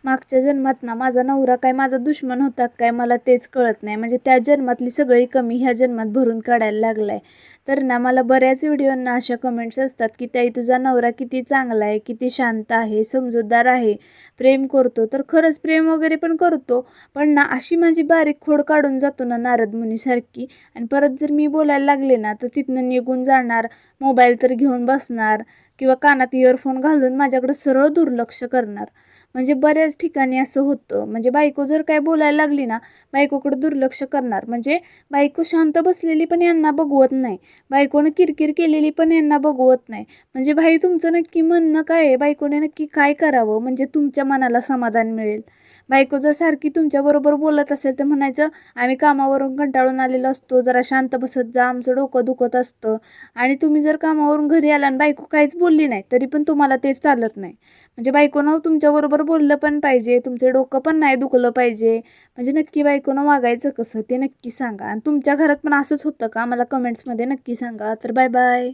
मागच्या जन्मात ना माझा नवरा काय माझा दुश्मन होता काय मला तेच कळत नाही. म्हणजे त्या जन्मातली सगळी कमी ह्या जन्मात भरून काढायला लागला आहे. तर ना मला बऱ्याच व्हिडिओंना अशा कमेंट्स असतात की ताई तुझा नवरा किती चांगला आहे, किती शांत आहे, समजूतदार आहे, प्रेम करतो. तर खरंच प्रेम वगैरे पण करतो, पण ना अशी माझी बारीक खोड काढून जातो ना नारद मुनीसारखी. आणि परत जर मी बोलायला लागले ना तर तिथनं निघून जाणार, मोबाईल तर घेऊन बसणार किंवा कानात इयरफोन घालून माझ्याकडे सरळ दुर्लक्ष करणार. म्हणजे बऱ्याच ठिकाणी असं होतं. म्हणजे बायको जर काय बोलायला लागली ना, बायकोकडे दुर्लक्ष करणार. म्हणजे बायको शांत बसलेली पण यांना बघवत नाही, बायकोनं किरकिर केलेली पण यांना बघवत नाही. म्हणजे भाई तुमचं नक्की म्हणणं काय आहे, बायकोने नक्की काय करावं म्हणजे तुमच्या मनाला समाधान मिळेल? बायको जर सारखी तुमच्याबरोबर बोलत असेल तर म्हणायचं आम्ही कामावरून कंटाळून आलेलो असतो, जरा शांत बसत जा, आमचं डोकं दुखत असतं. आणि तुम्ही जर कामावरून घरी आला आणि बायको काहीच बोलली नाही तरी पण तुम्हाला ते चालत नाही. म्हणजे बायकोनं तुमच्याबरोबर बोललं पण पाहिजे, तुमचं डोकं पण नाही दुखलं पाहिजे. म्हणजे नक्की बायकोनं वागायचं कसं ते नक्की सांगा. आणि तुमच्या घरात पण असंच होतं का? मला कमेंट्समध्ये नक्की सांगा. तर बाय बाय.